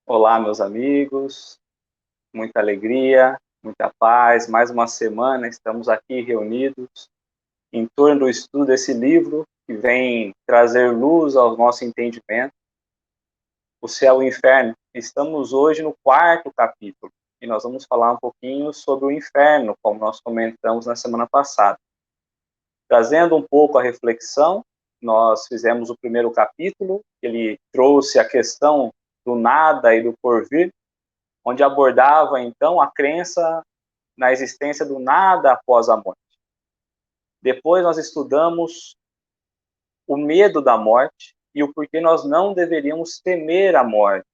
Olá, meus amigos, muita alegria, muita paz. Mais uma semana estamos aqui reunidos em torno do estudo desse livro que vem trazer luz ao nosso entendimento, O Céu e o Inferno. Estamos hoje no quarto capítulo e nós vamos falar um pouquinho sobre o inferno, como nós comentamos na semana passada. Trazendo um pouco a reflexão, nós fizemos o primeiro capítulo, ele trouxe a questão do nada e do porvir, onde abordava, então, a crença na existência do nada após a morte. Depois nós estudamos o medo da morte e o porquê nós não deveríamos temer a morte.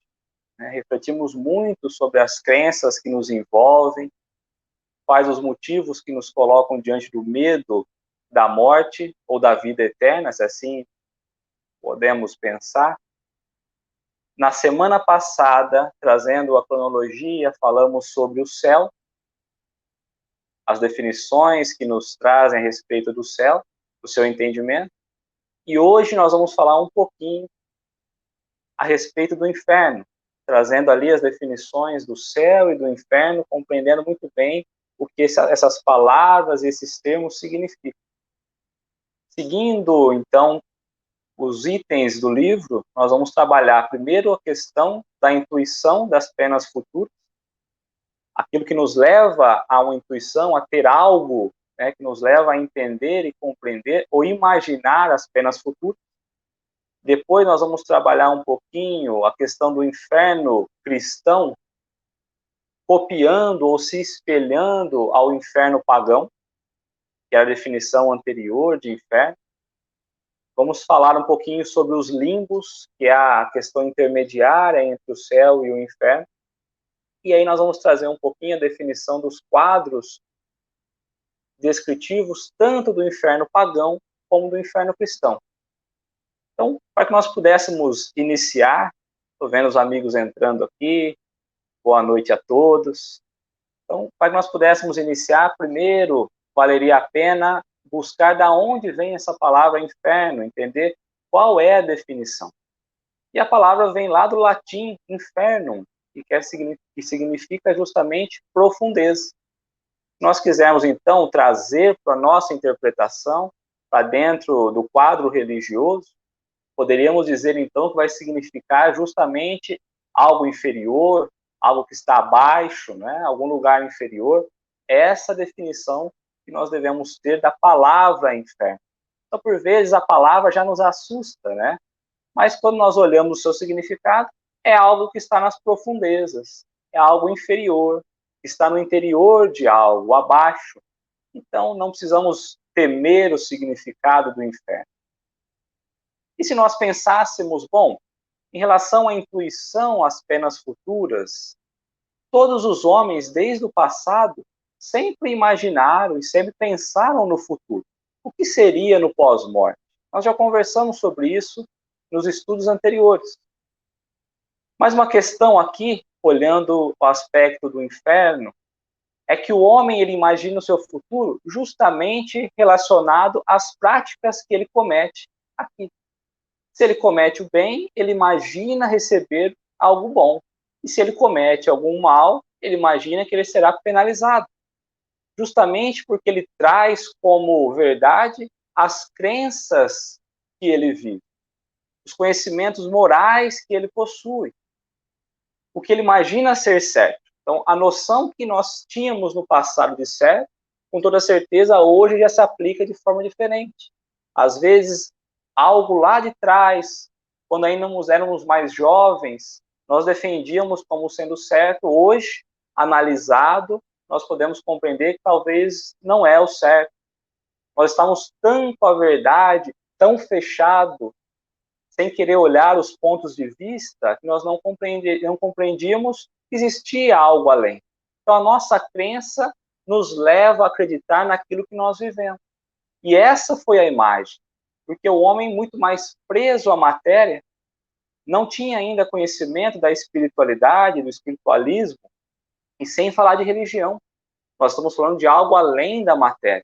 Refletimos muito sobre as crenças que nos envolvem, quais os motivos que nos colocam diante do medo da morte ou da vida eterna, se assim podemos pensar. Na semana passada, trazendo a cronologia, falamos sobre o céu, as definições que nos trazem a respeito do céu, do seu entendimento. E hoje nós vamos falar um pouquinho a respeito do inferno, trazendo ali as definições do céu e do inferno, compreendendo muito bem o que essas palavras, esses termos significam. Seguindo, então, os itens do livro, nós vamos trabalhar primeiro a questão da intuição das penas futuras, aquilo que nos leva a uma intuição, a ter algo, que nos leva a entender e compreender ou imaginar as penas futuras. Depois nós vamos trabalhar um pouquinho a questão do inferno cristão, copiando ou se espelhando ao inferno pagão, que é a definição anterior de inferno. Vamos falar um pouquinho sobre os limbos, que é a questão intermediária entre o céu e o inferno. E aí nós vamos trazer um pouquinho a definição dos quadros descritivos tanto do inferno pagão como do inferno cristão. Então, para que nós pudéssemos iniciar, estou vendo os amigos entrando aqui, boa noite a todos. Então, para que nós pudéssemos iniciar, primeiro, valeria a pena buscar de onde vem essa palavra inferno, entender qual é a definição. E a palavra vem lá do latim infernum, que significa justamente profundeza. Se nós quisermos, então, trazer para a nossa interpretação, para dentro do quadro religioso, poderíamos dizer, então, que vai significar justamente algo inferior, algo que está abaixo, algum lugar inferior. Essa definição que nós devemos ter da palavra inferno. Então, por vezes, a palavra já nos assusta, mas quando nós olhamos o seu significado, é algo que está nas profundezas, é algo inferior, que está no interior de algo, abaixo. Então, não precisamos temer o significado do inferno. E se nós pensássemos, em relação à intuição, às penas futuras, todos os homens, desde o passado, sempre imaginaram e sempre pensaram no futuro. O que seria no pós-morte? Nós já conversamos sobre isso nos estudos anteriores. Mas uma questão aqui, olhando o aspecto do inferno, é que o homem ele imagina o seu futuro justamente relacionado às práticas que ele comete aqui. Se ele comete o bem, ele imagina receber algo bom. E se ele comete algum mal, ele imagina que ele será penalizado. Justamente porque ele traz como verdade as crenças que ele vive, os conhecimentos morais que ele possui, o que ele imagina ser certo. Então, a noção que nós tínhamos no passado de certo, com toda certeza, hoje já se aplica de forma diferente. Às vezes, algo lá de trás, quando ainda éramos mais jovens, nós defendíamos como sendo certo. Hoje, analisado, nós podemos compreender que talvez não é o certo. Nós estamos tanto à verdade, tão fechado, sem querer olhar os pontos de vista, que nós não compreendíamos que existia algo além. Então, a nossa crença nos leva a acreditar naquilo que nós vivemos. E essa foi a imagem. Porque o homem, muito mais preso à matéria, não tinha ainda conhecimento da espiritualidade, do espiritualismo, e sem falar de religião. Nós estamos falando de algo além da matéria.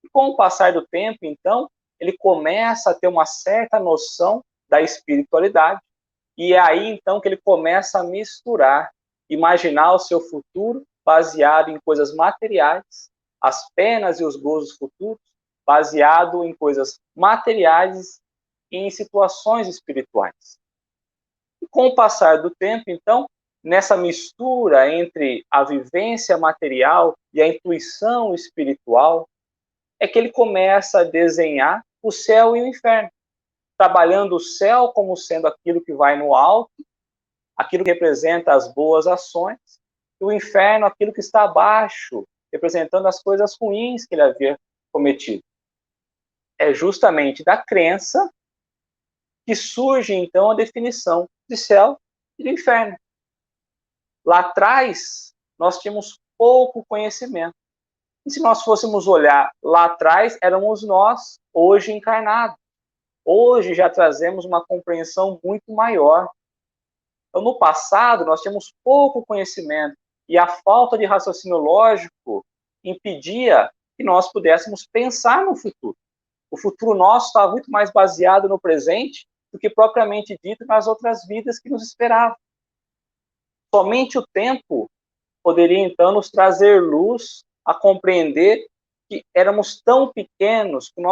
E com o passar do tempo, então, ele começa a ter uma certa noção da espiritualidade. E é aí, então, que ele começa a misturar, imaginar o seu futuro baseado em coisas materiais, as penas e os gozos futuros, baseado em coisas materiais e em situações espirituais. E com o passar do tempo, então, nessa mistura entre a vivência material e a intuição espiritual, é que ele começa a desenhar o céu e o inferno, trabalhando o céu como sendo aquilo que vai no alto, aquilo que representa as boas ações, e o inferno aquilo que está abaixo, representando as coisas ruins que ele havia cometido. É justamente da crença que surge, então, a definição de céu e de inferno. Lá atrás, nós tínhamos pouco conhecimento. E se nós fôssemos olhar lá atrás, éramos nós, hoje encarnados. Hoje já trazemos uma compreensão muito maior. Então, no passado, nós tínhamos pouco conhecimento e a falta de raciocínio lógico impedia que nós pudéssemos pensar no futuro. O futuro nosso estava muito mais baseado no presente do que propriamente dito nas outras vidas que nos esperavam. Somente o tempo poderia, então, nos trazer luz a compreender que éramos tão pequenos, que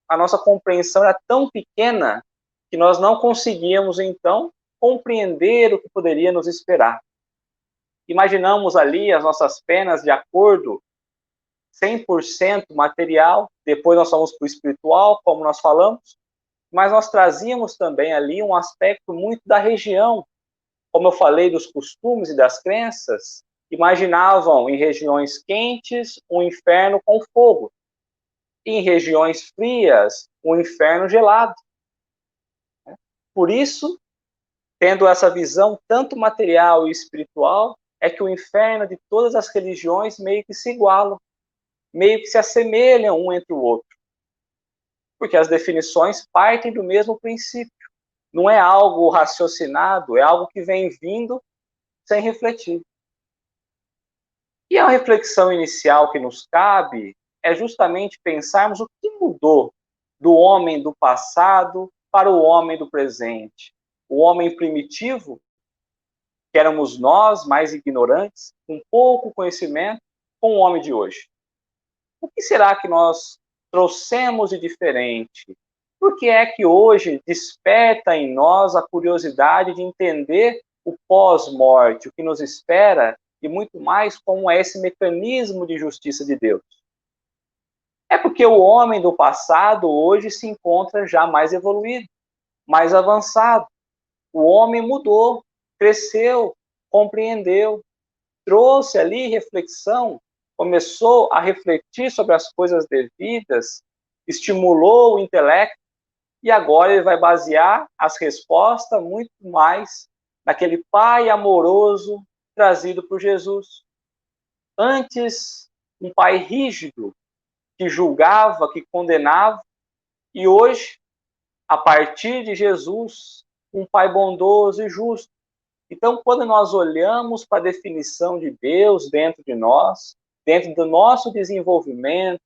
a nossa compreensão era tão pequena, que nós não conseguíamos, então, compreender o que poderia nos esperar. Imaginamos ali as nossas penas de acordo 100% material, depois nós fomos para o espiritual, como nós falamos, mas nós trazíamos também ali um aspecto muito da região, como eu falei, dos costumes e das crenças, imaginavam em regiões quentes um inferno com fogo, e em regiões frias um inferno gelado. Por isso, tendo essa visão tanto material e espiritual, é que o inferno de todas as religiões meio que se igualam, meio que se assemelham um entre o outro. Porque as definições partem do mesmo princípio. Não é algo raciocinado, é algo que vem vindo sem refletir. E a reflexão inicial que nos cabe é justamente pensarmos o que mudou do homem do passado para o homem do presente. O homem primitivo, que éramos nós, mais ignorantes, com pouco conhecimento, com o homem de hoje. O que será que nós trouxemos de diferente? Por que é que hoje desperta em nós a curiosidade de entender o pós-morte, o que nos espera, e muito mais como é esse mecanismo de justiça de Deus? É porque o homem do passado hoje se encontra já mais evoluído, mais avançado. O homem mudou, cresceu, compreendeu, trouxe ali reflexão, começou a refletir sobre as coisas devidas, estimulou o intelecto, e agora ele vai basear as respostas muito mais naquele pai amoroso trazido por Jesus. Antes, um pai rígido, que julgava, que condenava, e hoje, a partir de Jesus, um pai bondoso e justo. Então, quando nós olhamos para a definição de Deus dentro de nós, dentro do nosso desenvolvimento,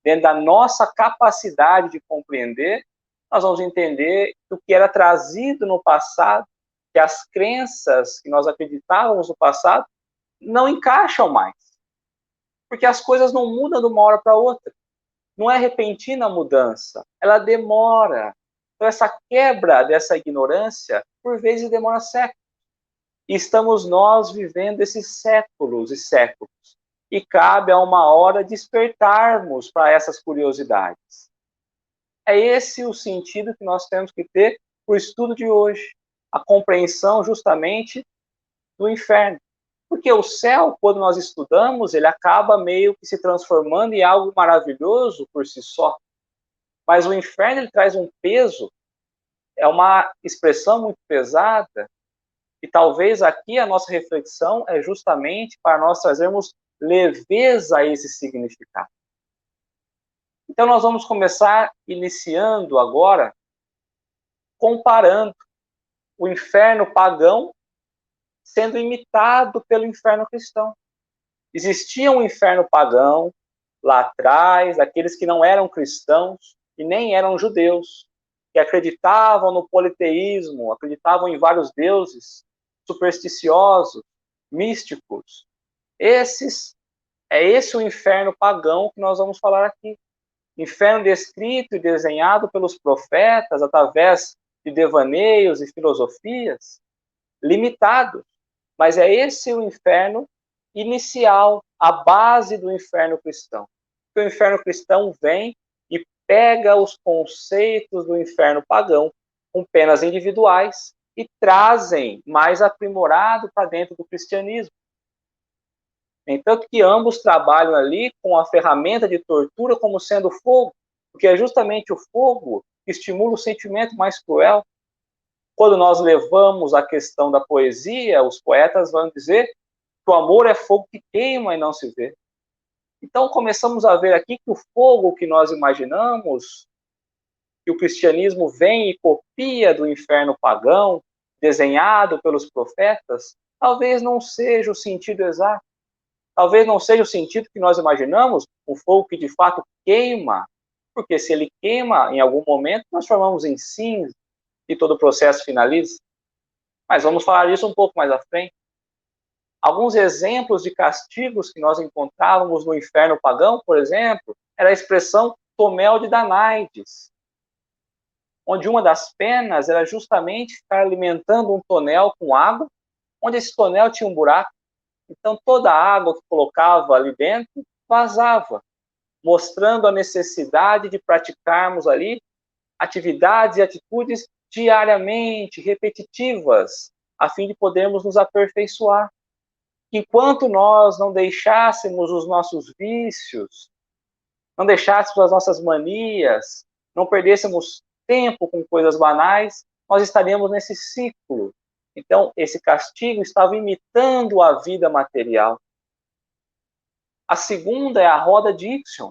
dentro da nossa capacidade de compreender, nós vamos entender que o que era trazido no passado, que as crenças que nós acreditávamos no passado, não encaixam mais. Porque as coisas não mudam de uma hora para outra. Não é repentina a mudança, ela demora. Então, essa quebra dessa ignorância, por vezes, demora séculos. E estamos nós vivendo esses séculos e séculos. E cabe a uma hora despertarmos para essas curiosidades. É esse o sentido que nós temos que ter para o estudo de hoje. A compreensão, justamente, do inferno. Porque o céu, quando nós estudamos, ele acaba meio que se transformando em algo maravilhoso por si só. Mas o inferno, ele traz um peso, é uma expressão muito pesada, e talvez aqui a nossa reflexão é justamente para nós trazermos leveza a esse significado. Então nós vamos começar iniciando agora, comparando o inferno pagão sendo imitado pelo inferno cristão. Existia um inferno pagão lá atrás, aqueles que não eram cristãos e nem eram judeus. que acreditavam no politeísmo, acreditavam em vários deuses, supersticiosos, místicos. É esse o inferno pagão que nós vamos falar aqui. Inferno descrito e desenhado pelos profetas através de devaneios e filosofias, limitados. Mas é esse o inferno inicial, a base do inferno cristão. O inferno cristão vem e pega os conceitos do inferno pagão com penas individuais e trazem mais aprimorado para dentro do cristianismo. Entanto que ambos trabalham ali com a ferramenta de tortura como sendo fogo, porque é justamente o fogo que estimula o sentimento mais cruel. Quando nós levamos a questão da poesia, os poetas vão dizer que o amor é fogo que queima e não se vê. Então começamos a ver aqui que o fogo que nós imaginamos, que o cristianismo vem e copia do inferno pagão, desenhado pelos profetas, talvez não seja o sentido exato. Talvez não seja o sentido que nós imaginamos, um fogo que de fato queima, porque se ele queima, em algum momento, nós formamos em cinza e todo o processo finaliza. Mas vamos falar disso um pouco mais à frente. Alguns exemplos de castigos que nós encontrávamos no inferno pagão, por exemplo, era a expressão tomel de Danaides, onde uma das penas era justamente ficar alimentando um tonel com água, onde esse tonel tinha um buraco. Então, toda a água que colocava ali dentro vazava, mostrando a necessidade de praticarmos ali atividades e atitudes diariamente, repetitivas, a fim de podermos nos aperfeiçoar. Enquanto nós não deixássemos os nossos vícios, não deixássemos as nossas manias, não perdêssemos tempo com coisas banais, nós estaríamos nesse ciclo. Então, esse castigo estava imitando a vida material. A segunda é a roda de Ixion,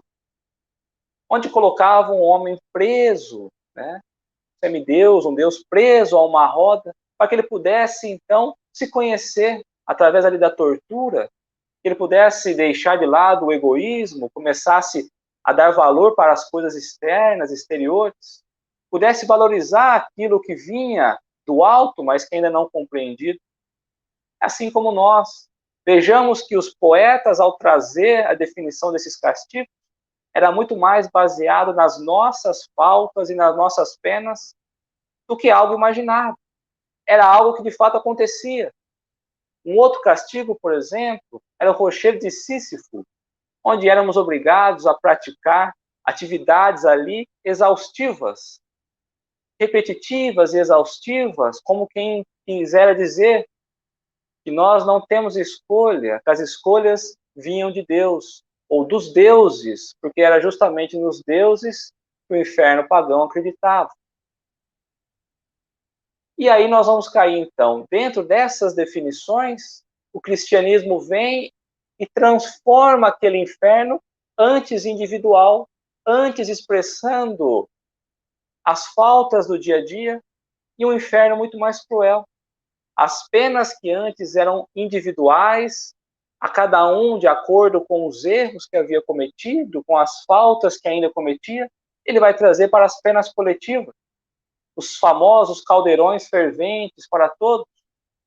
onde colocavam um homem preso, né? Semideus, um deus preso a uma roda, para que ele pudesse, então, se conhecer através ali da tortura, que ele pudesse deixar de lado o egoísmo, começasse a dar valor para as coisas externas, exteriores, pudesse valorizar aquilo que vinha do alto, mas que ainda não compreendido. Assim como nós. Vejamos que os poetas, ao trazer a definição desses castigos, era muito mais baseado nas nossas faltas e nas nossas penas do que algo imaginado. Era algo que de fato acontecia. Um outro castigo, por exemplo, era o rochedo de Sísifo, onde éramos obrigados a praticar atividades ali exaustivas, repetitivas e exaustivas, como quem quisera dizer que nós não temos escolha, que as escolhas vinham de Deus, ou dos deuses, porque era justamente nos deuses que o inferno pagão acreditava. E aí nós vamos cair, então, dentro dessas definições, o cristianismo vem e transforma aquele inferno antes individual, antes expressando as faltas do dia a dia, e um inferno muito mais cruel. As penas que antes eram individuais, a cada um de acordo com os erros que havia cometido, com as faltas que ainda cometia, ele vai trazer para as penas coletivas. Os famosos caldeirões ferventes para todos,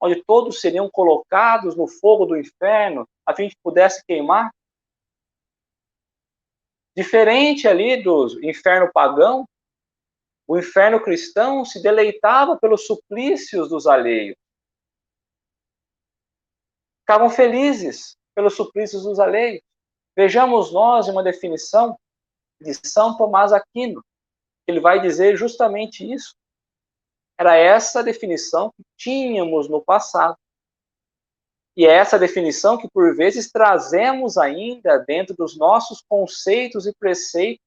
onde todos seriam colocados no fogo do inferno, a fim de que pudesse queimar. Diferente ali do inferno pagão, o inferno cristão se deleitava pelos suplícios dos alheios. Ficavam felizes pelos suplícios dos alheios. Vejamos nós uma definição de São Tomás Aquino. Ele vai dizer justamente isso. Era essa definição que tínhamos no passado. E é essa definição que, por vezes, trazemos ainda dentro dos nossos conceitos e preceitos,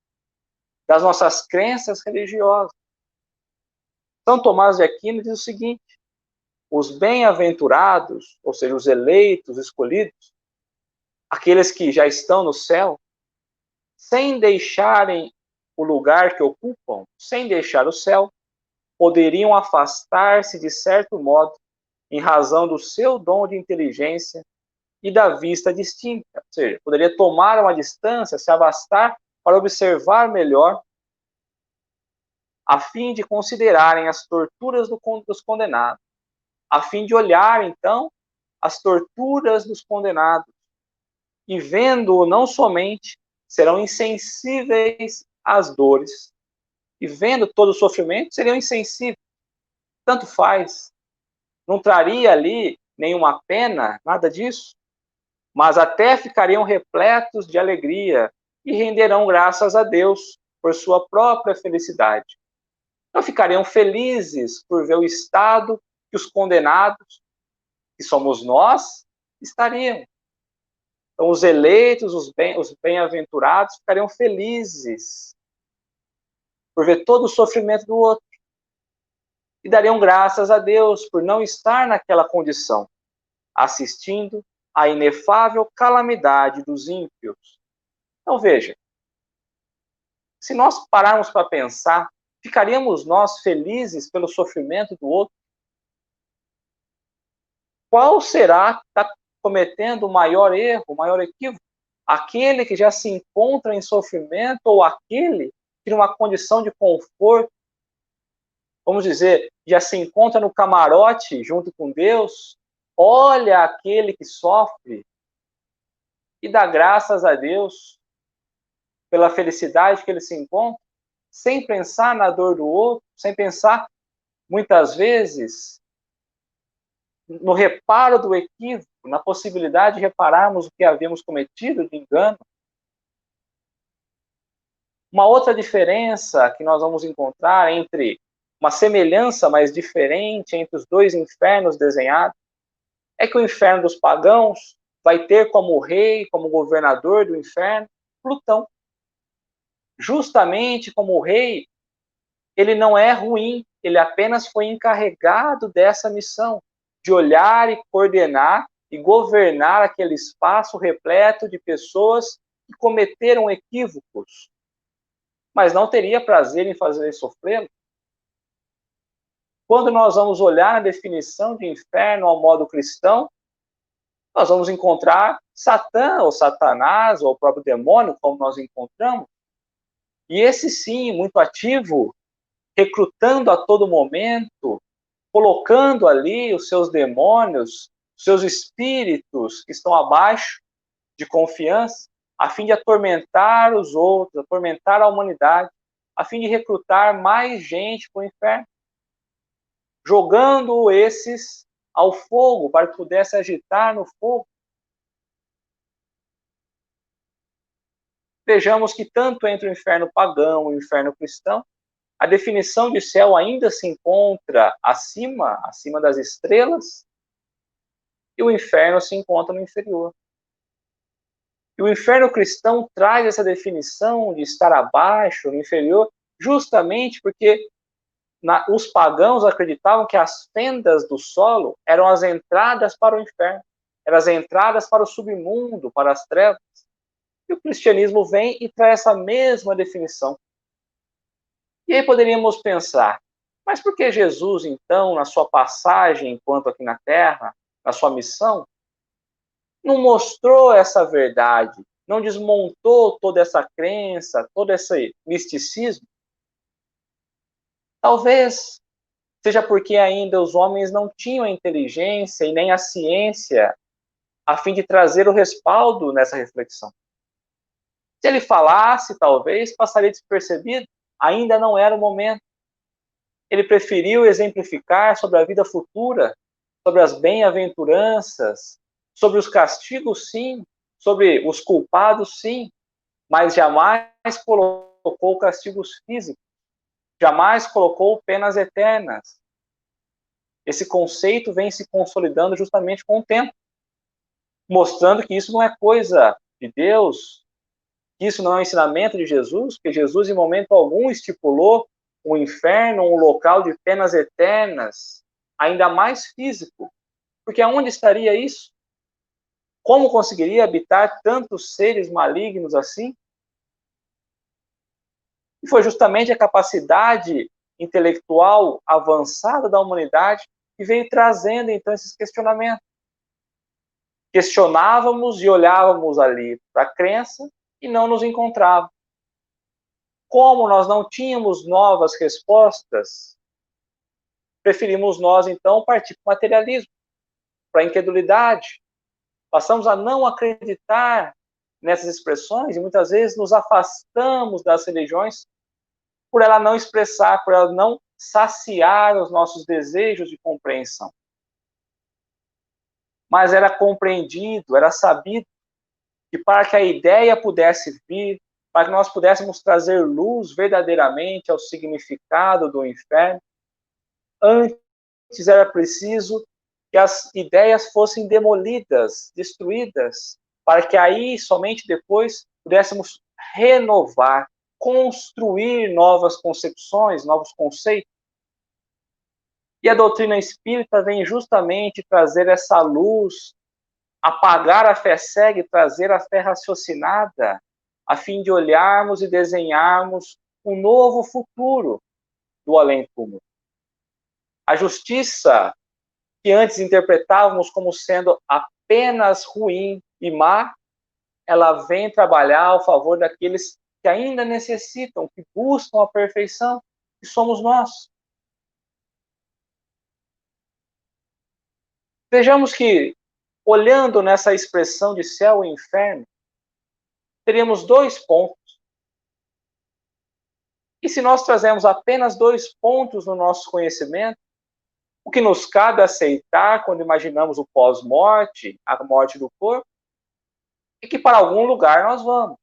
das nossas crenças religiosas. São Tomás de Aquino diz o seguinte: os bem-aventurados, ou seja, os eleitos, escolhidos, aqueles que já estão no céu, sem deixarem o lugar que ocupam, sem deixar o céu, poderiam afastar-se de certo modo, em razão do seu dom de inteligência e da vista distinta. Ou seja, poderia tomar uma distância, se afastar para observar melhor a fim de considerarem as torturas dos condenados, a fim de olhar, então, as torturas dos condenados, e vendo não somente, serão insensíveis às dores, e vendo todo o sofrimento, seriam insensíveis. Tanto faz, não traria ali nenhuma pena, nada disso, mas até ficariam repletos de alegria e renderão graças a Deus por sua própria felicidade. Não ficariam felizes por ver o estado que os condenados, que somos nós, estariam. Então, os eleitos, os bem-aventurados, ficariam felizes por ver todo o sofrimento do outro. E dariam graças a Deus por não estar naquela condição, assistindo à inefável calamidade dos ímpios. Então, veja, se nós pararmos para pensar, ficaríamos nós felizes pelo sofrimento do outro? Qual será que está cometendo o maior erro, o maior equívoco? Aquele que já se encontra em sofrimento ou aquele que, numa condição de conforto, vamos dizer, já se encontra no camarote junto com Deus, olha aquele que sofre e dá graças a Deus pela felicidade que ele se encontra, sem pensar na dor do outro, sem pensar, muitas vezes, no reparo do equívoco, na possibilidade de repararmos o que havíamos cometido de engano. Uma outra diferença que nós vamos encontrar entre uma semelhança mais diferente entre os dois infernos desenhados é que o inferno dos pagãos vai ter como rei, como governador do inferno, Plutão. Justamente como o rei, ele não é ruim, ele apenas foi encarregado dessa missão, de olhar e coordenar e governar aquele espaço repleto de pessoas que cometeram equívocos, mas não teria prazer em fazer sofrê-lo. Quando nós vamos olhar a definição de inferno ao modo cristão, nós vamos encontrar Satã, ou Satanás, ou o próprio demônio, como nós encontramos, e esse sim, muito ativo, recrutando a todo momento, colocando ali os seus demônios, os seus espíritos que estão abaixo de confiança, a fim de atormentar os outros, atormentar a humanidade, a fim de recrutar mais gente para o inferno, jogando esses ao fogo para que pudesse agitar no fogo. Vejamos que tanto entre o inferno pagão e o inferno cristão, a definição de céu ainda se encontra acima das estrelas, e o inferno se encontra no inferior. E o inferno cristão traz essa definição de estar abaixo, no inferior, justamente porque os pagãos acreditavam que as fendas do solo eram as entradas para o inferno, eram as entradas para o submundo, para as trevas. E o cristianismo vem e traz essa mesma definição. E aí poderíamos pensar, mas por que Jesus, então, na sua passagem enquanto aqui na Terra, na sua missão, não mostrou essa verdade, não desmontou toda essa crença, todo esse misticismo? Talvez seja porque ainda os homens não tinham a inteligência e nem a ciência a fim de trazer o respaldo nessa reflexão. Se ele falasse, talvez, passaria despercebido, ainda não era o momento. Ele preferiu exemplificar sobre a vida futura, sobre as bem-aventuranças, sobre os castigos, sim, sobre os culpados, sim, mas jamais colocou castigos físicos, jamais colocou penas eternas. Esse conceito vem se consolidando justamente com o tempo, mostrando que isso não é coisa de Deus, que isso não é um ensinamento de Jesus, porque Jesus em momento algum estipulou um inferno, um local de penas eternas, ainda mais físico, porque aonde estaria isso? Como conseguiria habitar tantos seres malignos assim? E foi justamente a capacidade intelectual avançada da humanidade que veio trazendo então esses questionamentos. Questionávamos e olhávamos ali para a crença e não nos encontrávamos. como nós não tínhamos novas respostas, preferimos nós, então, partir para o materialismo, para a incredulidade. Passamos a não acreditar nessas expressões e muitas vezes nos afastamos das religiões por ela não expressar, por ela não saciar os nossos desejos de compreensão. Mas era compreendido, era sabido que para que a ideia pudesse vir, para que nós pudéssemos trazer luz verdadeiramente ao significado do inferno, antes era preciso que as ideias fossem demolidas, destruídas, para que aí, somente depois, pudéssemos renovar, construir novas concepções, novos conceitos. E a doutrina espírita vem justamente trazer essa luz, apagar a fé cega e trazer a fé raciocinada, a fim de olharmos e desenharmos um novo futuro do além-túmulo. A justiça, que antes interpretávamos como sendo apenas ruim e má, ela vem trabalhar ao favor daqueles que ainda necessitam, que buscam a perfeição, que somos nós. Vejamos que, olhando nessa expressão de céu e inferno, teríamos 2 pontos. E se nós trazemos apenas 2 pontos no nosso conhecimento, o que nos cabe aceitar quando imaginamos o pós-morte, a morte do corpo, é que para algum lugar nós vamos.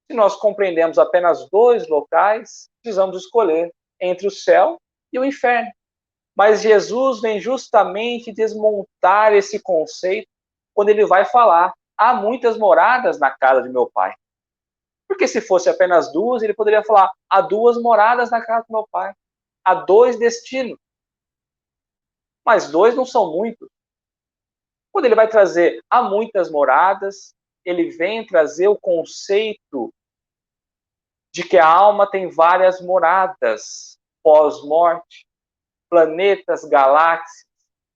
Se nós compreendemos apenas 2 locais, precisamos escolher entre o céu e o inferno. Mas Jesus vem justamente desmontar esse conceito quando ele vai falar: há muitas moradas na casa de meu pai. Porque se fosse apenas 2, ele poderia falar: há 2 moradas na casa do meu pai. Há 2 destinos. Mas 2 não são muitos. Quando ele vai trazer há muitas moradas, ele vem trazer o conceito de que a alma tem várias moradas pós-morte, planetas, galáxias,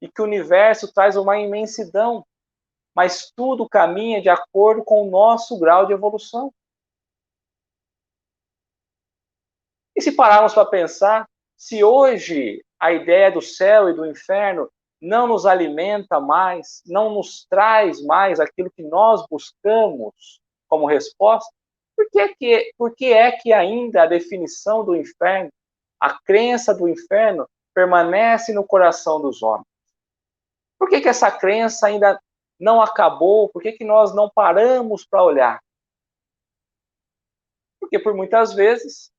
e que o universo traz uma imensidão, mas tudo caminha de acordo com o nosso grau de evolução. E se pararmos para pensar, se hoje a ideia do céu e do inferno não nos alimenta mais, não nos traz mais aquilo que nós buscamos como resposta, por que é que ainda a definição do inferno, a crença do inferno, permanece no coração dos homens? Por que essa crença ainda não acabou? Por que nós não paramos para olhar? Porque por muitas vezes,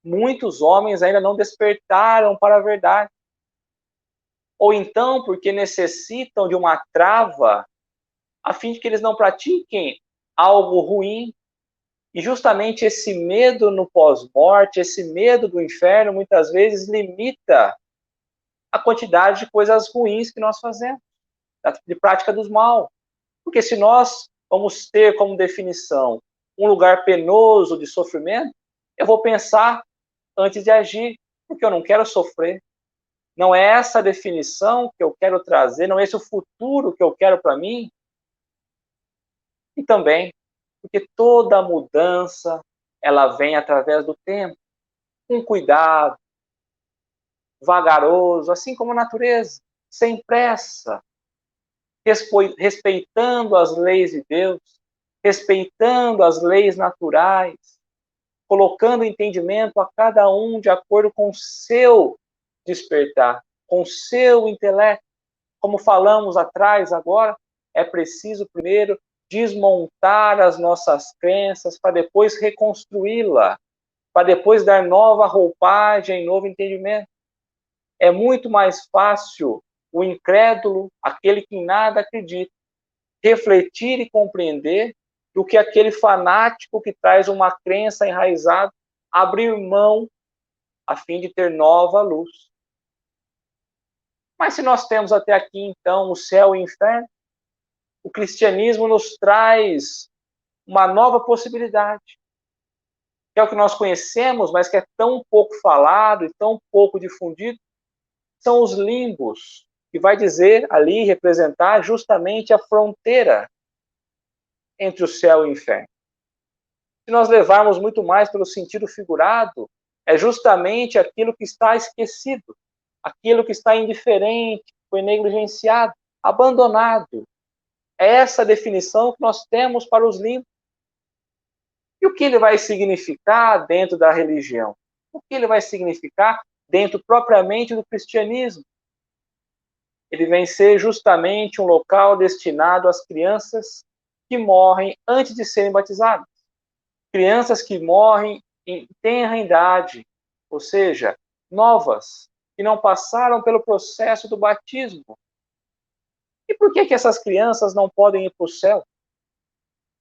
muitos homens ainda não despertaram para a verdade. Ou então porque necessitam de uma trava a fim de que eles não pratiquem algo ruim. E justamente esse medo no pós-morte, esse medo do inferno, muitas vezes limita a quantidade de coisas ruins que nós fazemos, de prática dos mal. Porque se nós vamos ter como definição um lugar penoso de sofrimento, eu vou pensar antes de agir, porque eu não quero sofrer. Não é essa a definição que eu quero trazer, não é esse o futuro que eu quero para mim. E também porque toda mudança ela vem através do tempo, com cuidado, vagaroso, assim como a natureza, sem pressa, respeitando as leis de Deus, respeitando as leis naturais, colocando entendimento a cada um de acordo com o seu despertar, com o seu intelecto. Como falamos atrás agora, é preciso primeiro desmontar as nossas crenças para depois reconstruí-la, para depois dar nova roupagem, novo entendimento. É muito mais fácil o incrédulo, aquele que em nada acredita, refletir e compreender do que aquele fanático que traz uma crença enraizada, abrir mão a fim de ter nova luz. Mas se nós temos até aqui, então, o céu e o inferno, o cristianismo nos traz uma nova possibilidade, que é o que nós conhecemos, mas que é tão pouco falado e tão pouco difundido, são os limbos, que vai dizer ali, representar justamente a fronteira entre o céu e o inferno. Se nós levarmos muito mais pelo sentido figurado, é justamente aquilo que está esquecido, aquilo que está indiferente, foi negligenciado, abandonado. É essa a definição que nós temos para os limpos. E o que ele vai significar dentro da religião? O que ele vai significar dentro propriamente do cristianismo? Ele vem ser justamente um local destinado às crianças que morrem antes de serem batizadas. Crianças que morrem em tenra idade, ou seja, novas, que não passaram pelo processo do batismo. E por que essas crianças não podem ir para o céu?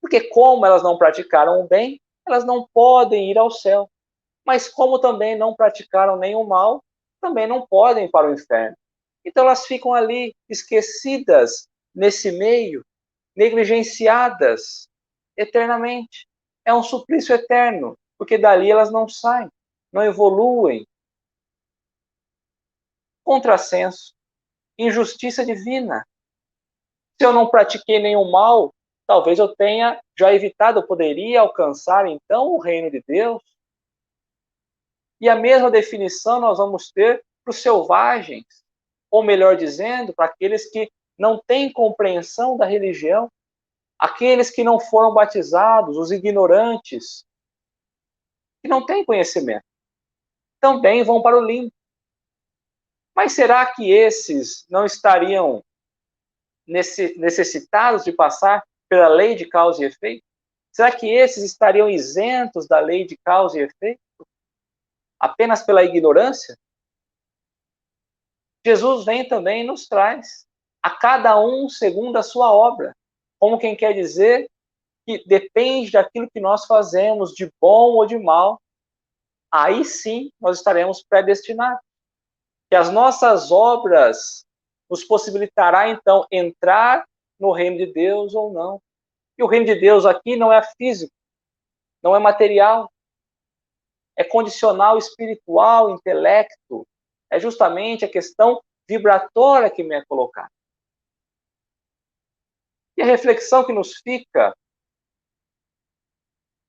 Porque como elas não praticaram o bem, elas não podem ir ao céu. Mas como também não praticaram nenhum mal, também não podem ir para o inferno. Então elas ficam ali esquecidas nesse meio, negligenciadas eternamente. É um suplício eterno, porque dali elas não saem, não evoluem. Contrassenso, injustiça divina. Se eu não pratiquei nenhum mal, talvez eu tenha já evitado, eu poderia alcançar então o reino de Deus. E a mesma definição nós vamos ter para os selvagens, ou melhor dizendo, para aqueles que não têm compreensão da religião, aqueles que não foram batizados, os ignorantes, que não têm conhecimento, também vão para o limbo. Mas será que esses não estariam necessitados de passar pela lei de causa e efeito? Será que esses estariam isentos da lei de causa e efeito? Apenas pela ignorância? Jesus vem também e nos traz a cada um segundo a sua obra. Como quem quer dizer que depende daquilo que nós fazemos, de bom ou de mal, aí sim nós estaremos predestinados. Que as nossas obras nos possibilitará, então, entrar no reino de Deus ou não. E o reino de Deus aqui não é físico, não é material, é condicional espiritual, intelecto. É justamente a questão vibratória que me é colocada. E a reflexão que nos fica,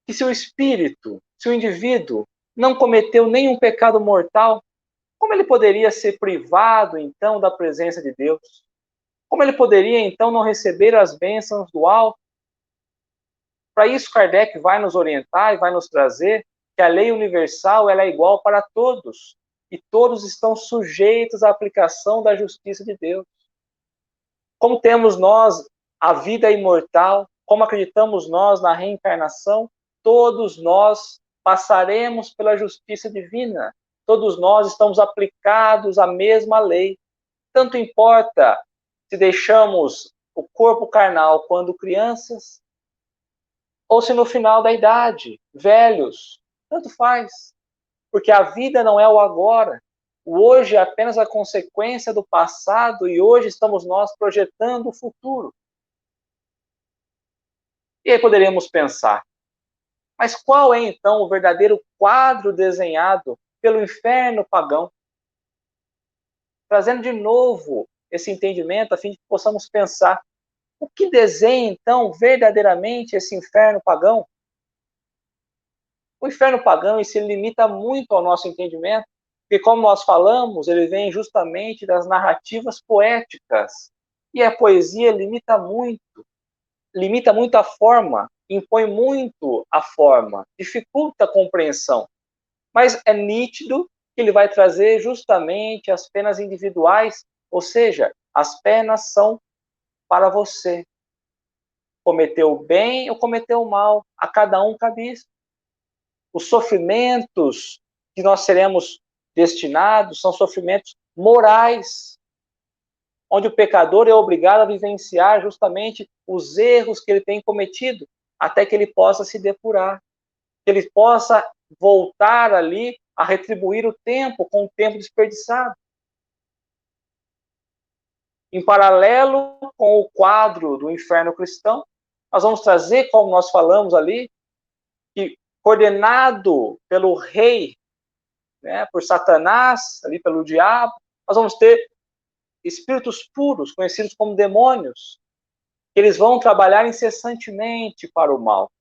que se o espírito, se o indivíduo não cometeu nenhum pecado mortal, como ele poderia ser privado, então, da presença de Deus? Como ele poderia, então, não receber as bênçãos do alto? Para isso, Kardec vai nos orientar e vai nos trazer que a lei universal ela é igual para todos, e todos estão sujeitos à aplicação da justiça de Deus. Como temos nós a vida imortal, como acreditamos nós na reencarnação, todos nós passaremos pela justiça divina. Todos nós estamos aplicados à mesma lei. Tanto importa se deixamos o corpo carnal quando crianças, ou se no final da idade, velhos, tanto faz. Porque a vida não é o agora. O hoje é apenas a consequência do passado e hoje estamos nós projetando o futuro. E aí poderíamos pensar, mas qual é então o verdadeiro quadro desenhado pelo inferno pagão? Trazendo de novo esse entendimento a fim de que possamos pensar, o que desenha então verdadeiramente esse inferno pagão? O inferno pagão se limita muito ao nosso entendimento, porque como nós falamos, ele vem justamente das narrativas poéticas. E a poesia limita muito a forma, impõe muito a forma, dificulta a compreensão. Mas é nítido que ele vai trazer justamente as penas individuais, ou seja, as penas são para você. Cometeu o bem ou cometeu o mal, a cada um cabe isso. Os sofrimentos que nós seremos destinados são sofrimentos morais, onde o pecador é obrigado a vivenciar justamente os erros que ele tem cometido, até que ele possa se depurar, que ele possa voltar ali a retribuir o tempo com o tempo desperdiçado. Em paralelo com o quadro do inferno cristão, nós vamos trazer, como nós falamos ali, que coordenado pelo rei, né, por Satanás, ali pelo diabo, nós vamos ter espíritos puros, conhecidos como demônios, que eles vão trabalhar incessantemente para o mal.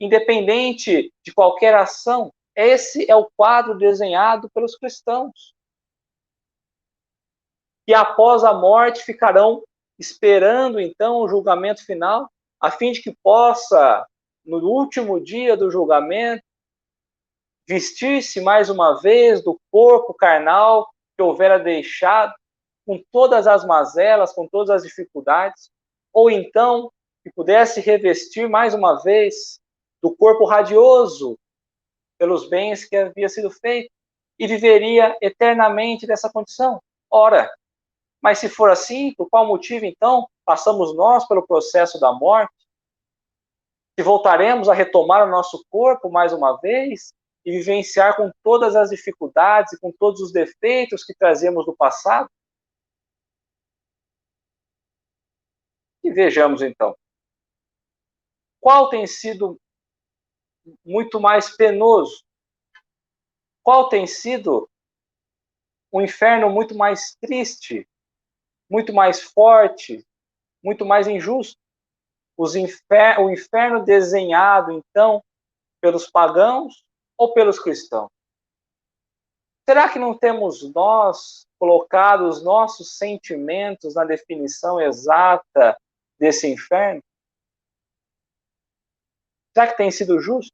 independente de qualquer ação. Esse é o quadro desenhado pelos cristãos. E após a morte ficarão esperando, então, o julgamento final, a fim de que possa, no último dia do julgamento, vestir-se mais uma vez do corpo carnal que houvera deixado, com todas as mazelas, com todas as dificuldades, ou então que pudesse revestir mais uma vez do corpo radioso pelos bens que havia sido feito e viveria eternamente dessa condição. Ora, mas se for assim, por qual motivo então passamos nós pelo processo da morte? Se voltaremos a retomar o nosso corpo mais uma vez e vivenciar com todas as dificuldades e com todos os defeitos que trazemos do passado? E vejamos então, qual tem sido muito mais penoso? Qual tem sido um inferno muito mais triste, muito mais forte, muito mais injusto? O inferno desenhado, então, pelos pagãos ou pelos cristãos? Será que não temos nós colocado os nossos sentimentos na definição exata desse inferno? Será que tem sido justo?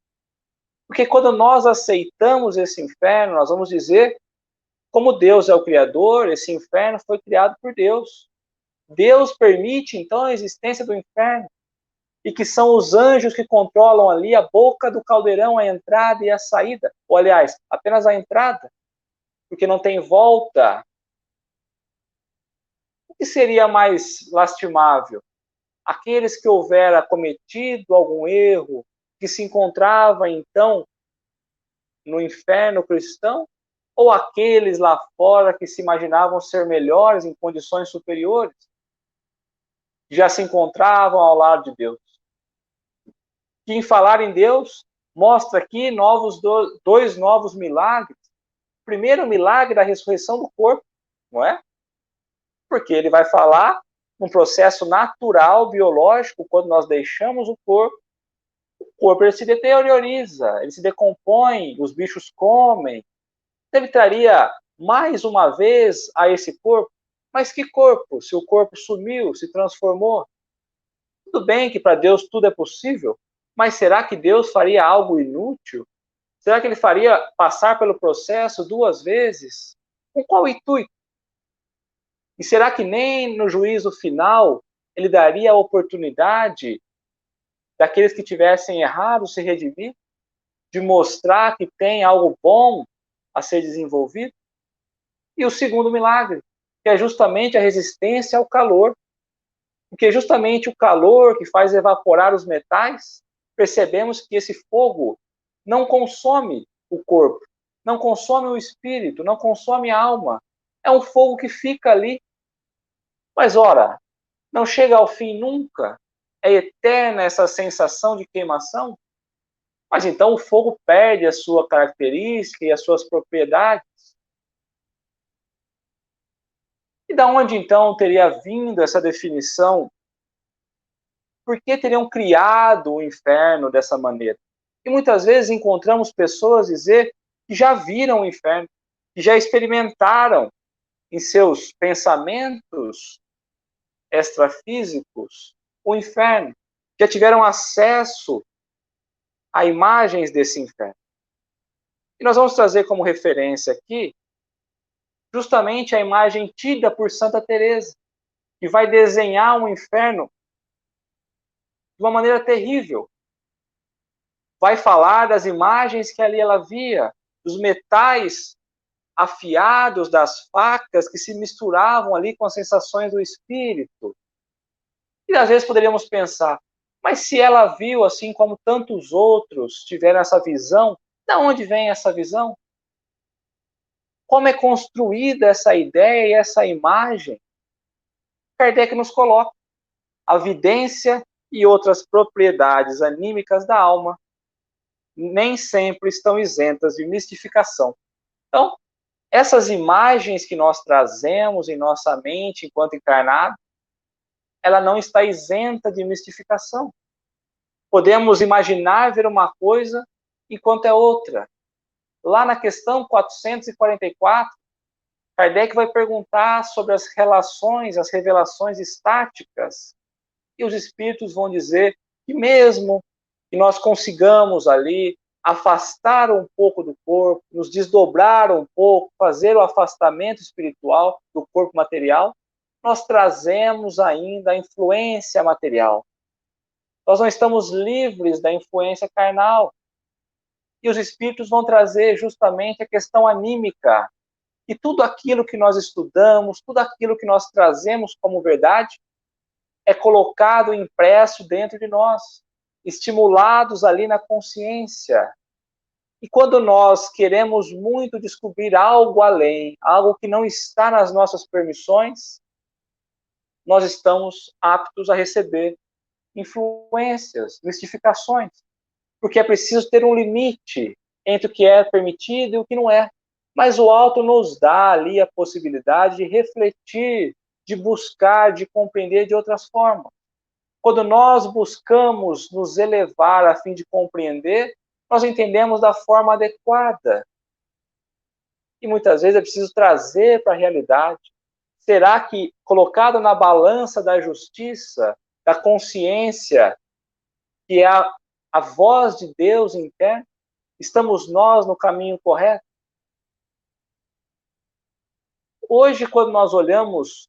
Porque quando nós aceitamos esse inferno, nós vamos dizer, como Deus é o Criador, esse inferno foi criado por Deus. Deus permite, então, a existência do inferno. E que são os anjos que controlam ali a boca do caldeirão, a entrada e a saída. Ou, aliás, apenas a entrada, porque não tem volta. O que seria mais lastimável? Aqueles que houvera cometido algum erro, que se encontrava, então, no inferno cristão? Ou aqueles lá fora que se imaginavam ser melhores, em condições superiores, já se encontravam ao lado de Deus? Que em falar em Deus, mostra aqui dois novos milagres. Primeiro, o milagre da ressurreição do corpo, não é? Porque ele vai falar um processo natural, biológico, quando nós deixamos o corpo ele se deterioriza, ele se decompõe, os bichos comem. Ele traria mais uma vez a esse corpo. Mas que corpo? Se o corpo sumiu, se transformou. Tudo bem que para Deus tudo é possível, mas será que Deus faria algo inútil? Será que ele faria passar pelo processo duas vezes? Com qual intuito? E será que nem no juízo final ele daria a oportunidade daqueles que tivessem errado se redimir? De mostrar que tem algo bom a ser desenvolvido? E o segundo milagre, que é justamente a resistência ao calor. Porque é justamente o calor que faz evaporar os metais, percebemos que esse fogo não consome o corpo, não consome o espírito, não consome a alma. É um fogo que fica ali. Mas, ora, não chega ao fim nunca? É eterna essa sensação de queimação? Mas então o fogo perde a sua característica e as suas propriedades? E da onde então teria vindo essa definição? Por que teriam criado o inferno dessa maneira? E muitas vezes encontramos pessoas dizer que já viram o inferno, que já experimentaram em seus pensamentos extrafísicos o inferno, já tiveram acesso a imagens desse inferno. E nós vamos trazer como referência aqui justamente a imagem tida por Santa Teresa, que vai desenhar um inferno de uma maneira terrível. Vai falar das imagens que ali ela via, dos metais afiados, das facas que se misturavam ali com as sensações do espírito. E às vezes poderíamos pensar, mas se ela viu, assim como tantos outros tiveram essa visão, de onde vem essa visão? Como é construída essa ideia e essa imagem? Kardec nos coloca a vidência e outras propriedades anímicas da alma nem sempre estão isentas de mistificação. Então, essas imagens que nós trazemos em nossa mente enquanto encarnado, ela não está isenta de mistificação. Podemos imaginar ver uma coisa enquanto é outra. Lá na questão 444, Kardec vai perguntar sobre as relações, as revelações estáticas, e os espíritos vão dizer que mesmo que nós consigamos ali afastar um pouco do corpo, nos desdobrar um pouco, fazer o afastamento espiritual do corpo material, nós trazemos ainda a influência material. Nós não estamos livres da influência carnal. E os espíritos vão trazer justamente a questão anímica. E tudo aquilo que nós estudamos, tudo aquilo que nós trazemos como verdade, é colocado impresso dentro de nós, estimulados ali na consciência. E quando nós queremos muito descobrir algo além, algo que não está nas nossas permissões, nós estamos aptos a receber influências, mistificações, porque é preciso ter um limite entre o que é permitido e o que não é. Mas o alto nos dá ali a possibilidade de refletir, de buscar, de compreender de outras formas. Quando nós buscamos nos elevar a fim de compreender, nós entendemos da forma adequada. E muitas vezes é preciso trazer para a realidade. Será que, colocado na balança da justiça, da consciência, que é a voz de Deus interna, estamos nós no caminho correto? Hoje, quando nós olhamos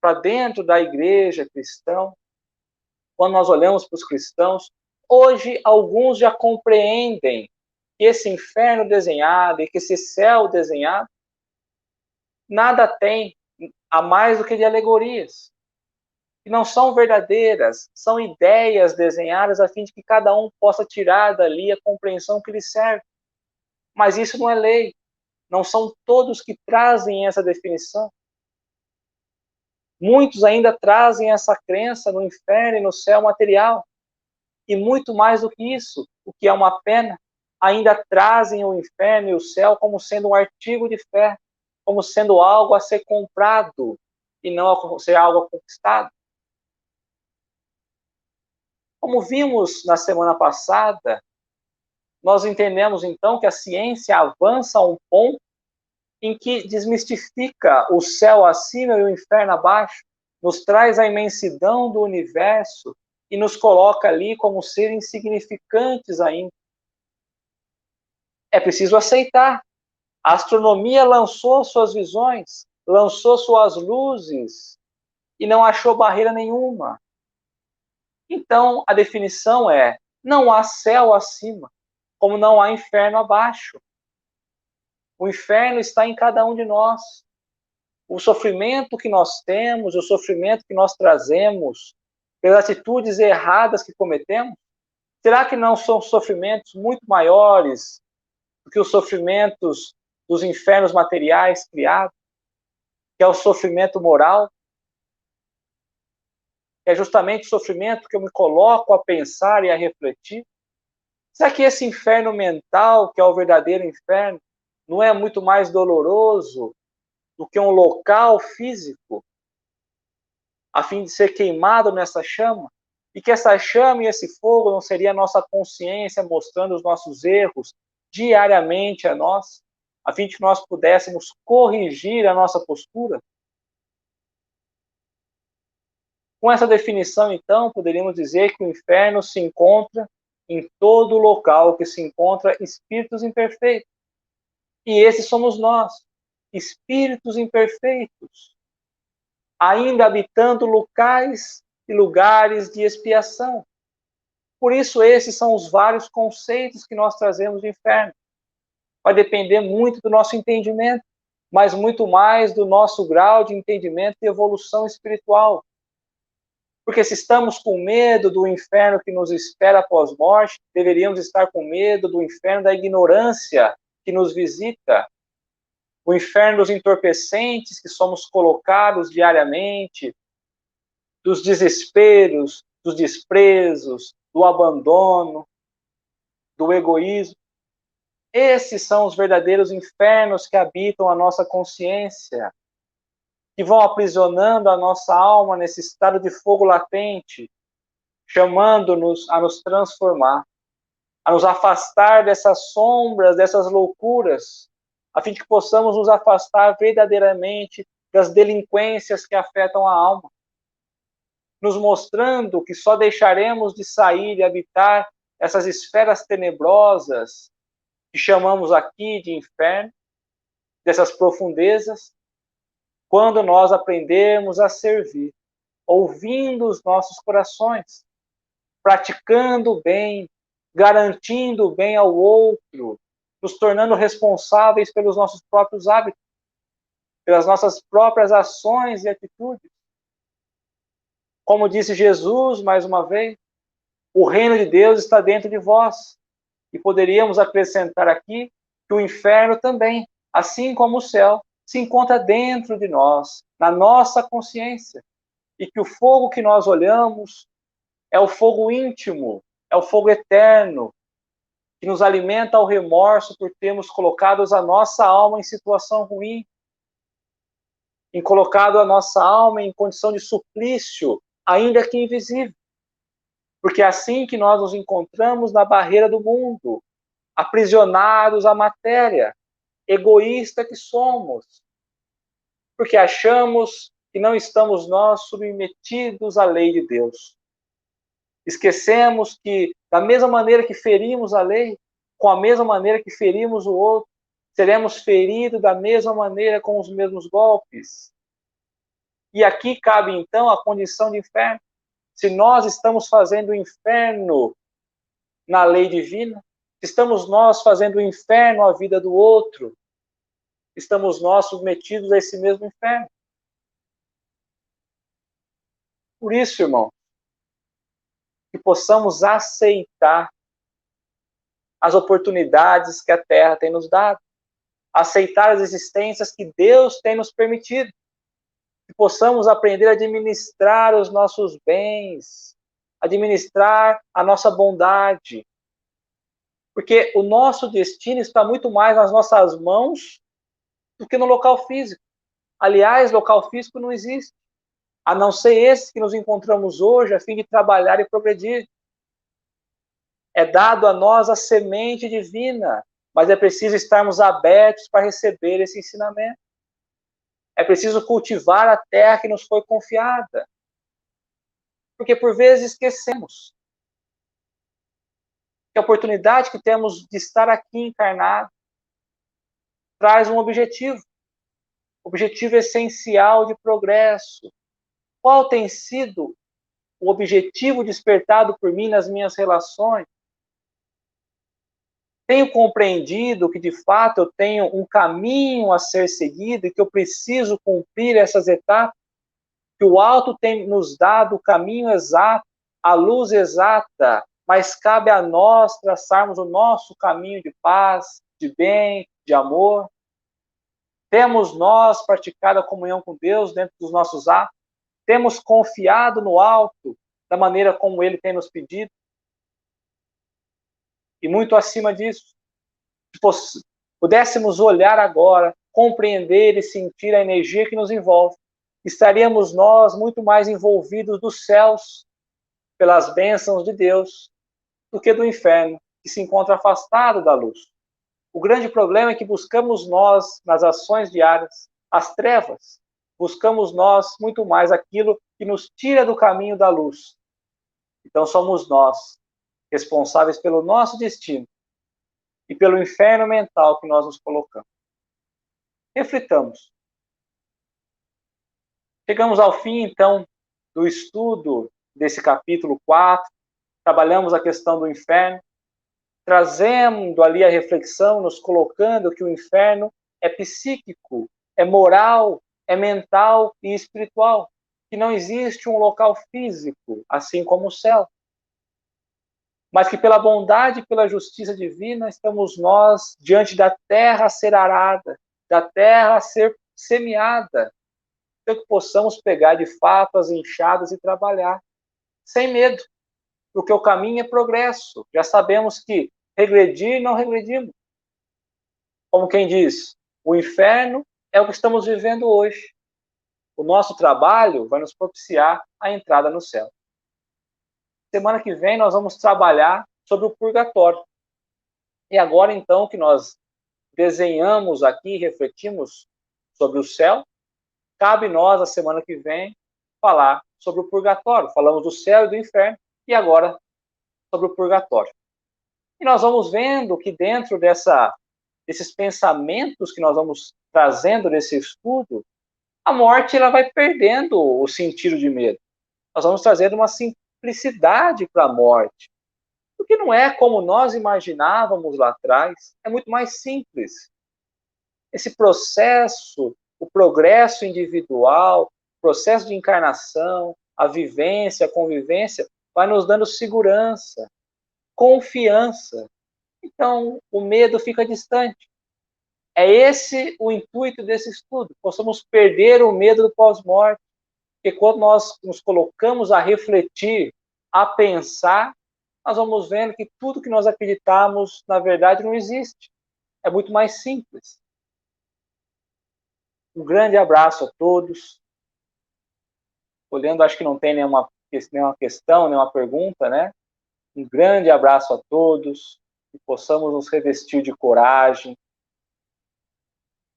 para dentro da igreja cristã, quando nós olhamos para os cristãos, hoje alguns já compreendem que esse inferno desenhado e que esse céu desenhado nada tem a mais do que de alegorias. Que não são verdadeiras, são ideias desenhadas a fim de que cada um possa tirar dali a compreensão que lhe serve. Mas isso não é lei. Não são todos que trazem essa definição. Muitos ainda trazem essa crença no inferno e no céu material. E muito mais do que isso, o que é uma pena, ainda trazem o inferno e o céu como sendo um artigo de fé, como sendo algo a ser comprado e não a ser algo a conquistado. Como vimos na semana passada, nós entendemos então que a ciência avança a um ponto em que desmistifica o céu acima e o inferno abaixo, nos traz a imensidão do universo e nos coloca ali como seres insignificantes ainda. É preciso aceitar. A astronomia lançou suas visões, lançou suas luzes e não achou barreira nenhuma. Então, a definição é: não há céu acima, como não há inferno abaixo. O inferno está em cada um de nós. O sofrimento que nós temos, o sofrimento que nós trazemos, pelas atitudes erradas que cometemos, será que não são sofrimentos muito maiores do que os sofrimentos dos infernos materiais criados, que é o sofrimento moral? É justamente o sofrimento que eu me coloco a pensar e a refletir. Será que esse inferno mental, que é o verdadeiro inferno, não é muito mais doloroso do que um local físico, a fim de ser queimado nessa chama? E que essa chama e esse fogo não seria a nossa consciência mostrando os nossos erros diariamente a nós, a fim de que nós pudéssemos corrigir a nossa postura? Com essa definição, então, poderíamos dizer que o inferno se encontra em todo local que se encontra espíritos imperfeitos. E esses somos nós, espíritos imperfeitos, ainda habitando locais e lugares de expiação. Por isso, esses são os vários conceitos que nós trazemos do inferno. Vai depender muito do nosso entendimento, mas muito mais do nosso grau de entendimento e evolução espiritual. Porque se estamos com medo do inferno que nos espera após morte, deveríamos estar com medo do inferno da ignorância que nos visita, o inferno dos entorpecentes que somos colocados diariamente, dos desesperos, dos desprezos, do abandono, do egoísmo. Esses são os verdadeiros infernos que habitam a nossa consciência, que vão aprisionando a nossa alma nesse estado de fogo latente, chamando-nos a nos transformar, a nos afastar dessas sombras, dessas loucuras, a fim de que possamos nos afastar verdadeiramente das delinquências que afetam a alma, nos mostrando que só deixaremos de sair e habitar essas esferas tenebrosas que chamamos aqui de inferno, dessas profundezas, quando nós aprendermos a servir, ouvindo os nossos corações, praticando o bem, garantindo o bem ao outro, nos tornando responsáveis pelos nossos próprios hábitos, pelas nossas próprias ações e atitudes. Como disse Jesus, mais uma vez, o reino de Deus está dentro de vós. E poderíamos acrescentar aqui que o inferno também, assim como o céu, se encontra dentro de nós, na nossa consciência. E que o fogo que nós olhamos é o fogo íntimo, é o fogo eterno, que nos alimenta ao remorso por termos colocado a nossa alma em situação ruim, em colocado a nossa alma em condição de suplício, ainda que invisível. Porque é assim que nós nos encontramos na barreira do mundo, aprisionados à matéria, egoísta que somos, porque achamos que não estamos nós submetidos à lei de Deus. Esquecemos que, da mesma maneira que ferimos a lei, com a mesma maneira que ferimos o outro, seremos feridos da mesma maneira com os mesmos golpes. E aqui cabe, então, a condição de inferno. Se nós estamos fazendo o inferno na lei divina, estamos nós fazendo o inferno à vida do outro, estamos nós submetidos a esse mesmo inferno. Por isso, irmão, que possamos aceitar as oportunidades que a Terra tem nos dado, aceitar as existências que Deus tem nos permitido, que possamos aprender a administrar os nossos bens, administrar a nossa bondade, porque o nosso destino está muito mais nas nossas mãos do que no local físico. Aliás, local físico não existe, a não ser esse que nos encontramos hoje, a fim de trabalhar e progredir. É dado a nós a semente divina, mas é preciso estarmos abertos para receber esse ensinamento. É preciso cultivar a terra que nos foi confiada. Porque por vezes esquecemos que a oportunidade que temos de estar aqui encarnado traz um objetivo essencial de progresso. Qual tem sido o objetivo despertado por mim nas minhas relações? Tenho compreendido que, de fato, eu tenho um caminho a ser seguido e que eu preciso cumprir essas etapas? Que o alto tem nos dado o caminho exato, a luz exata, mas cabe a nós traçarmos o nosso caminho de paz, de bem, de amor. Temos nós praticado a comunhão com Deus dentro dos nossos atos? Temos confiado no alto da maneira como Ele tem nos pedido? E muito acima disso, se pudéssemos olhar agora, compreender e sentir a energia que nos envolve, estaríamos nós muito mais envolvidos dos céus, pelas bênçãos de Deus, do que do inferno, que se encontra afastado da luz. O grande problema é que buscamos nós, nas ações diárias, as trevas. Buscamos nós muito mais aquilo que nos tira do caminho da luz. Então somos nós responsáveis pelo nosso destino e pelo inferno mental que nós nos colocamos. Reflitamos. Chegamos ao fim, então, do estudo desse capítulo 4. Trabalhamos a questão do inferno, trazendo ali a reflexão, nos colocando que o inferno é psíquico, é moral, é mental e espiritual, que não existe um local físico, assim como o céu. Mas que pela bondade e pela justiça divina estamos nós diante da terra a ser arada, da terra a ser semeada, então que possamos pegar de fato as enxadas e trabalhar, sem medo, porque o caminho é progresso. Já sabemos que regredir não regredimos. Como quem diz, o inferno é o que estamos vivendo hoje. O nosso trabalho vai nos propiciar a entrada no céu. semana que vem nós vamos trabalhar sobre o purgatório. E agora, então, que nós desenhamos aqui, refletimos sobre o céu, cabe nós, a semana que vem, falar sobre o purgatório. Falamos do céu e do inferno, e agora sobre o purgatório. E nós vamos vendo que dentro desses pensamentos que nós vamos trazendo nesse estudo, a morte ela vai perdendo o sentido de medo. Nós vamos trazendo uma simplicidade para a morte. Porque não é como nós imaginávamos lá atrás, é muito mais simples. Esse processo, o progresso individual, o processo de encarnação, a vivência, a convivência, vai nos dando segurança, confiança. Então, o medo fica distante. É esse o intuito desse estudo, possamos perder o medo do pós-morte, porque quando nós nos colocamos a refletir, a pensar, nós vamos vendo que tudo que nós acreditamos, na verdade, não existe. É muito mais simples. Um grande abraço a todos. Olhando, acho que não tem nenhuma questão, nenhuma pergunta, né? Um grande abraço a todos, que possamos nos revestir de coragem,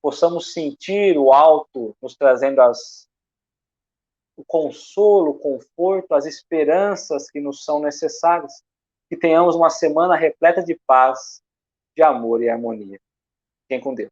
possamos sentir o alto nos trazendo o consolo, o conforto, as esperanças que nos são necessárias, que tenhamos uma semana repleta de paz, de amor e harmonia. Fiquem com Deus.